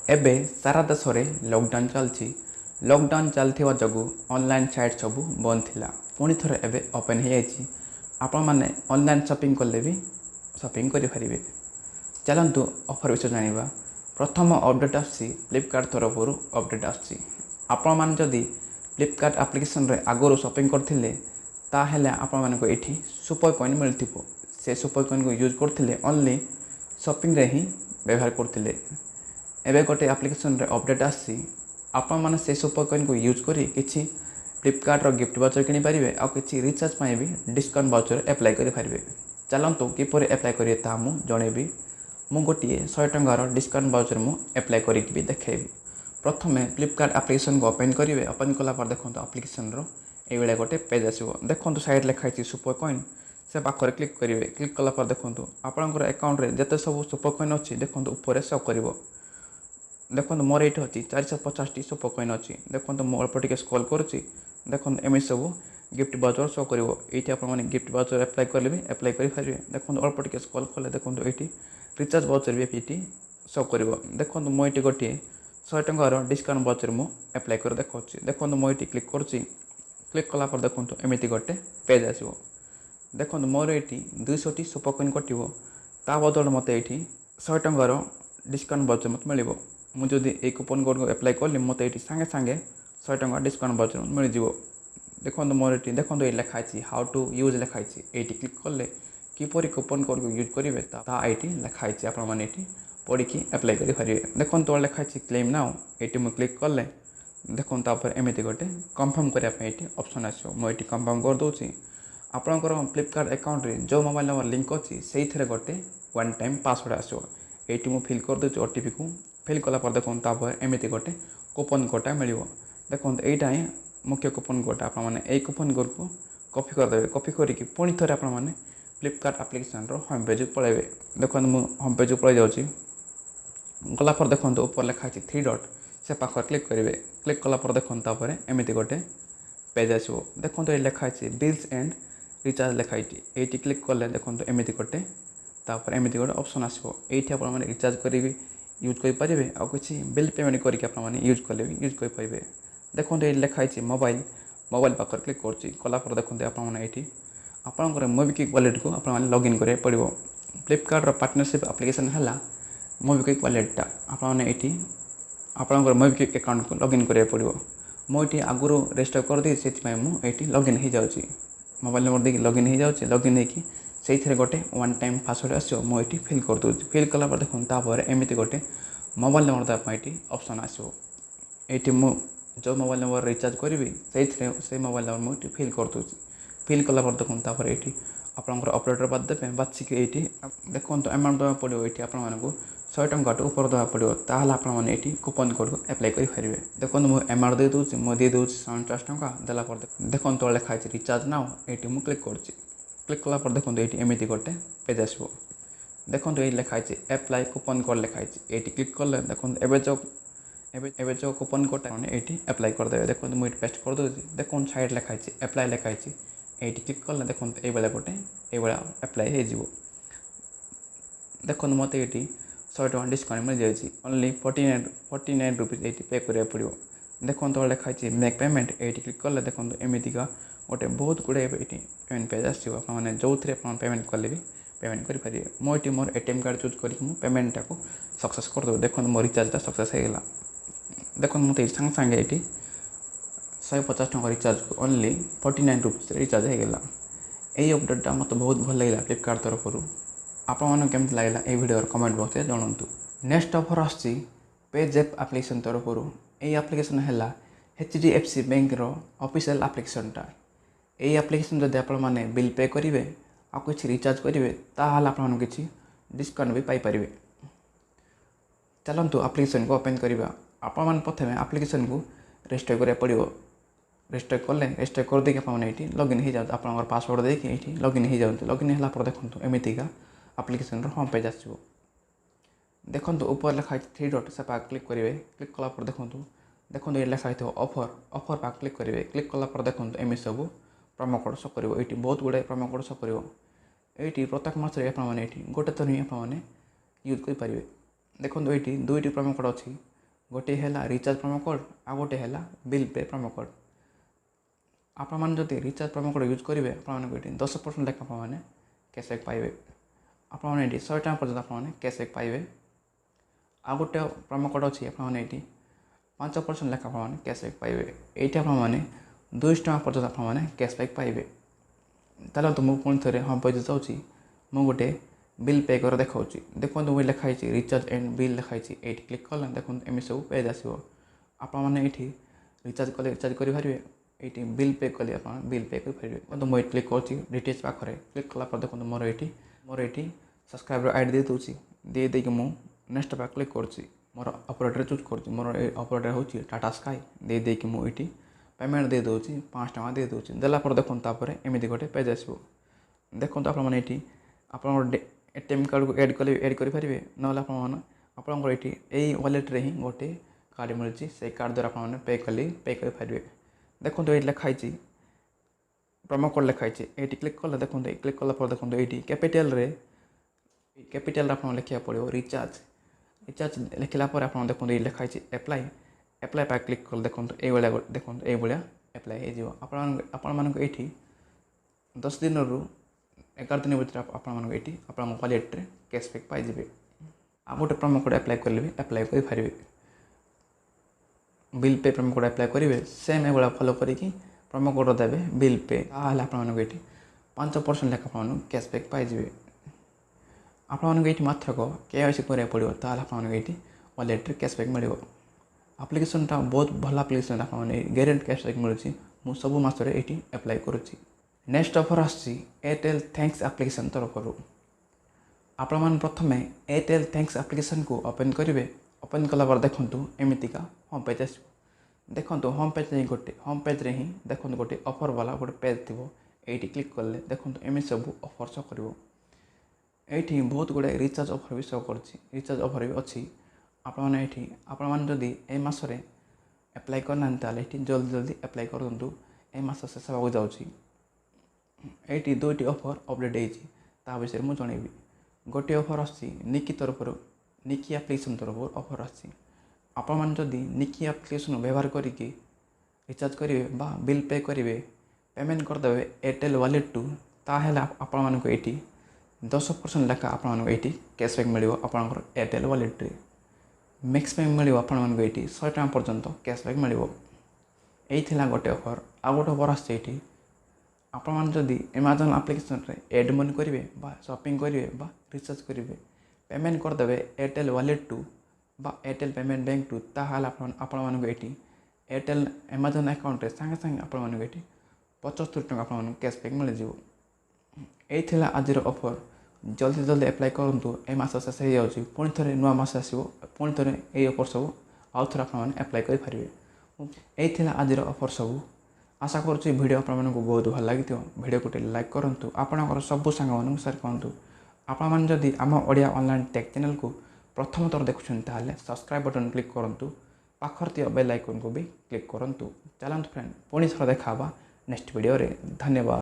एबे सारा देश में लॉकडाउन चलती लॉकडाउन चलता जगू ऑनलाइन साइट सब बंद थिला पुणी थर एबे ओपन हो जाइए आपण मैंने ऑनलाइन शॉपिंग कले भी शॉपिंग करें। चलतु ऑफर विषय जाना। प्रथम अपडेट आसी फ्लिपकार्ट तरफ अपडेट आसी आपण मैंने जदि फ्लिपकार्ट एप्लिकेशन रे आगुरी शॉपिंग करथिले ताहेले आपण मानको एठी सुपर कॉइन मिलथिबो। से सुपर कॉइन को यूज करथिले ओनली शॉपिंग रे ही व्यवहार करथिले। एबे गोटे एप्लिकेशन रे अपडेट आसी आपण माने से सुपर कॉइन को यूज करी किछि फ्लिपकार्ट रो गिफ्ट वाउचर किनि पारिबे आ किछि रिचार्ज पाए भी डिस्काउंट वाउचर अप्लाई करि पारिबे। चलंतु किपर अप्लाई करिए ता मु जणेबी। मु गोटे 100 टंकार डिस्काउंट वाउचर मु अप्लाई करी भी देखेबी। प्रथमे फ्लिपकार्ट एप्लिकेशन को ओपन करिवे। ओपन कला पर देखंतु एप्लिकेशन रो एइबेले गोटे पेज आसीबो। देखंतु साइड लिखा है सुपर कॉइन से पाखरे क्लिक करिवे। क्लिक कला पर देखंतु आपनकर अकाउंट रे जते सब सुपर कॉइन अछि देखंतु ऊपर शो करिवो। देखो मोर ये अच्छी 450 सुपर कॉइन अच्छी। देखो मु अल्प टे स्क्रॉल करुँची देखो एम सब गिफ्ट वाउचर शो कर ये गिफ्ट वाउचर अप्लाई कले भी अप्लाई करेंगे। देखो अल्प टे स्क्रॉल कले देखो ये रिचार्ज वाउचर भी ये शो कर। देखो मुझे गोटे 100 टंकार डिस्काउंट वाउचर मु अप्लाई कर देखा। देखो मुझे क्लिक करुँची। क्लिक कला देखो एमती गोटे पेज आसो। देखो मोर ये 200 सुपर कॉइन कटो ता बदल मत ये 100 टंकार डिस्काउंट वाउचर मत मिल। मुझे ये कूपन कोड को अप्लाई कली मत ये सांगे सांगे 100 टंका डिस्काउंट वाउचर मिल जाव। देखो मोर ये देखो ये लिखाई हाउ टू यूज लिखाई ये क्लिक कले किपर कूपन कोड को यूज करेंगे ये लिखाई आपने ये पढ़ी अप्लाई करेंगे। देखो तो लिखाई क्लेम नाउ ये मुझे क्लिक कले देखो एमती गोटे कन्फर्म करने ये ऑप्शन आसो। मुझे कन्फर्म करदे। आपणकर फ्लिपकार्ट अकाउंट रे जो मोबाइल नंबर लिंक अच्छी से गोटे 1 टाइम पासवर्ड आसो। ये मुझे फिल करदे ओटीपी को फिल कलापर देखो एमती गोटे कूपन कोडा मिल। देखो यहीटा ही मुख्य कूपन कोड आपने कूपन कोड को कॉपी करदे। कॉपी करके पुणी थे आपने फ्लिपकार्ट एप्लिकेशन होम पेज पलैबे। देखो मुझे होम पेज पलि जाऊँगी। गलापर देखो ऊपर लिखाई 3 डॉट से पाख क्लिक करेंगे। क्लिक कलापर देखो एमती गोटे पेज आसो। देखो ये लिखाई बिल्स एंड रिचार्ज लिखाई ये क्लिक कले देखो एमती गोटे एमती गोटे ऑप्शन आसो। ये आपने रिचार्ज करेंगे यूज करेंगे आ कि बिल पेमेंट करके यूज कले भी यूज करेंगे। देखो ये लिखाई मोबाइल मोबाइल पाखर क्लिक कलापर देखो आपड़ी आपंकर मोबिक्विक वॉलेट को आपने लॉगिन करें पड़ो। फ्लिपकार्ट पार्टनरशिप एप्लिकेशन है मोबिक्विक वॉलेटा आपने ये आपंकर मोबिक्विक अकाउंट को लॉगिन करें पड़ो। मुझे आगुरी रजिस्टर करदे से मुझे लॉगिन हो जाऊँगी। मोबाइल नंबर देकी लॉगिन हो जाऊँगी। लॉगिन होगी से गोटे 1 टाइम पासवर्ड आसो। मुझे फिल कर दूसरी। फिल कलापर देखो एमती गोटे मोबाइल नंबर देवाई ऑप्शन आसो। ये जो मोबाइल नंबर रिचार्ज करी से मोबाइल नंबर मुझे फिल कर दूसरी। फिल कलापर देखो ये आपंकर ऑपरेटर बाद देते बाछिक ये देखो अमाउंट देवा पड़ो। ये आपको 100 टंका ऊपर देवा पड़ो ताल आपने ये कूपन कोड को अप्लाई करेंगे। देखो मुझे अमाउंट दे दूसरी मुझे दे दूसरी 150 टंका देलापर देखो तो लिखाई रिचार्ज नाउ ये मुझे क्लिक कर। क्लिक कलापर देखो ये एमती गोटे पेज आसो। देखो ये लिखाई अप्लाई कूपन कोड लिखाई ये क्लिक कले देखो एवं जो कूपन कोड ये अप्लाई करदे। देखो मुझे पेस्ट कर दूसरी। देखो साइड लिखाई अप्लाई लिखाई ये क्लिक कले देखो ये गोटे ये अप्लाई हो। देखो मत ये 100 टंका डिस्काउंट मिल जाए ओनली 49 रुपीज ये पे करा पड़ो। देखो तो लिखाई मेक पेमेंट ये क्लिक कले देखो एमतीका गोटे बहुत गुड़े पेमेंट पेज आसने जो थे पेमेंट कले भी पेमेंट करेंगे। मुझे मोर एटीएम कार्ड चूज कर पेमेंटा को सक्सेस करदे। देखो मो रिचार्जटा सक्सेस होगा। देखो मत सांगे सांगे ये 150 टंका रिचार्ज को ओनली 49 रुपीज रिचार्ज होगा। यही अपडेटा मत बहुत भल लगे फ्लिपकार्ट तरफ। आपने केमती लगे ये वीडियो कमेंट बॉक्स में जनातु। नेक्स्ट ऑफर आसी पेजैप एप्लिकेशन तरफ। ये एप्लिकेशन है HDFC बैंक ऑफिशियल एप्लिकेशनटा। ये एप्लिकेशन जब आपने बिल पे करेंगे आ कि रिचार्ज करेंगे ताल आपने किसी डिस्काउंट भी पाइपर। चलतु एप्लिकेशन को ओपन करवा। आपने प्रथम एप्लिकेशन को रजिस्टर करा पड़ो। रजिस्टर कले रजिस्टर करदे आपने ये लॉगिन हो जाए। आप पासवर्ड देके ये लॉगिन हो जाए। लॉगिन होगा देखो एमतीका एप्लिकेशन होम पेज आसो। देखो ऊपर लिखाई 3 डॉट से क्लिक करेंगे। क्लिक कलापर देखो ये लिखाई ऑफर ऑफर पाक क्लिक करेंगे। क्लिक कलापर देखो एम सब प्रोमो कोड शो कर। ये बहुत गुड़ाए प्रोमो कोड शो कर। ये प्रत्येक मास गोटे थर ही आपने यूज करेंगे। देखो ये 2टी प्रोमो कोड अच्छी गोटे है रिचार्ज प्रोमो कोड आ गोटे है बिल पे प्रोमो कोड। आपण मैंने जब रिचार्ज प्रोमो कोड यूज करेंगे आपने 10% लेखा आपने कैशबैक पाइबे। आपने 100 टका पर्यटन आपने कैशबैक पाइबे। आ गोटे प्रोमो कोड अच्छी आपने 5% लेखा आपने कैशबैक पाइबे। ये आपने 200 टका पर्यटन आपने कैशबैक पाइबे। तालो तो मुझे पुणी थे हाँ पैसे जाऊँगी मुझे गोटे बिल पे कर देखा देखो मुझे लिखाई रिचार्ज एंड बिल लिखाई ये क्लिक कले देखो एम सब पेज आसो। आपने ये रिचार्ज कले रिचार्ज करेंगे ये बिल पे कले आप बिल पे करेंगे। तो मुझे क्लिक कर डिटेल्स पाखे क्लिक कला देखो मोर ये सब्सक्राइबर आईडी दे दूसरी देदेक मुझे नेक्स्ट पे क्लिक कर मोर ऑपरेटर चूज कर मोर ऑपरेटर हूँ टाटा स्काई देदेक मुझे पेमेंट दे दूसरी 5 टका दे दूसरी देलापर देखो तापर एमती गोटे पेज आसो। देखो आपने ये आप एटीएम कार्ड को एड करेंगे ना आपंकर ये वालेट ही गोटे कार्ड मिली से कार्ड द्वारा आपने पे करेंगे। देखो ये लिखाई प्रोमो कोड लिखाई ये क्लिक कले देखो क्लिक कलापर देखो ये कैपिटल आप लिखा पड़ो रिचार्ज लिखला आप देखो ये लिखाई एप्लाई एप्लाई पे क्लिक कले देखो ये देखो ये एप्लाई हो ये 10 दिन रु 11 दिन भर आप वालेट कैशबैक पाइबे। आ गोटे प्रोमो कोड एप्लाई करेंगे एप्लाई करेंगे bill pay promo code apply करेंगे सेम ये फॉलो करके प्रोमो कोड देवे बिल पे आपको ये 5% लेखा आप कैशबैक पाइबे। आपको ये मात्रक KYC करा पड़ो आपको ये वालेट कैशबैक मिले। आप्लिकेसनटा बहुत भल आप्लिकेसन आपने ग्यारंटी कैशबैक मिलूँ मुझ सब मसरे ये एप्लाई करुँची। नेक्स्ट ऑफर आसी एयरटेल थैंक्स एप्लिकेशन तरफ आपण मैंने प्रथम एयरटेल थैंक्स एप्लिकेशन को ओपन करेंगे। ओपन कलापर देखो एमतीका होम पेज आस देखो होम पेज ही गोटे होम पेज रे ही देखो गोटे ऑफर वाला गोटे पेज थी ये क्लिक कले देखो एम सब ऑफर शो कर ये बहुत गुड़ाए रिचार्ज ऑफर भी शो कर रिचार्ज ऑफर भी अच्छी। आपने जदि ए मसरे एप्लाई करना जल्दी जल्दी एप्लाई करूँ ए मस शेष होगा जाऊँगी। ये 2टी ऑफर अपडेट होता विषय मुझे जनइबी। गोटे ऑफर आसी निकी तरफ निकी एप्लिकेशन तरफ ऑफर आसी आपने जदि निकी एप्लिकेशन व्यवहार करके रिचार्ज करेंगे बिल पे करेंगे पेमेंट करदे एयरटेल वालेट टू ताहले आपको ये 10% लेखा आपको ये कैशबैक मिले आपंकर एयरटेल वालेट मैक्सिमम मिले आपको ये 100 टका पर्यंत कैशबैक मिले। यही गोटे ऑफर आ गोटे ऑफर आसी आपने जदि अमेजन एप्लिकेशन एड मनी करेंगे शॉपिंग करेंगे रिचार्ज करेंगे पेमेंट करदे Airtel wallet too Airtel payment bank too ताहले आपको ये एयरटेल अमेजन अकाउंट सांगे सांगे आपको ये 75 टका आपको कैशबैक मिल जाए। ये आज ऑफर जल्दी जल्दी एप्लाई करूँ ए मास शेष हो जाऊँगी पुणी थे नुआ मास आसो पुणी थे ये ऑफर सब आउ थे आपने एप्लाई करेंगे। ये आज ऑफर सब आशा करुँच भिडियो आपको बहुत भल लगी भिडियो को लाइक करूँ आपंकर सबू सांग सेयार करूँ। आपने जदि आम ओडिया ऑनलाइन टेक चैनल को प्रथम थर देखुं ताले सब्सक्राइब बटन क्लिक करूँ पाखर थी बेल आइकन को भी क्लिक करूँ। चलते फ्रेंड पुणी थर देखा नेक्स्ट वीडियो रे। धन्यवाद।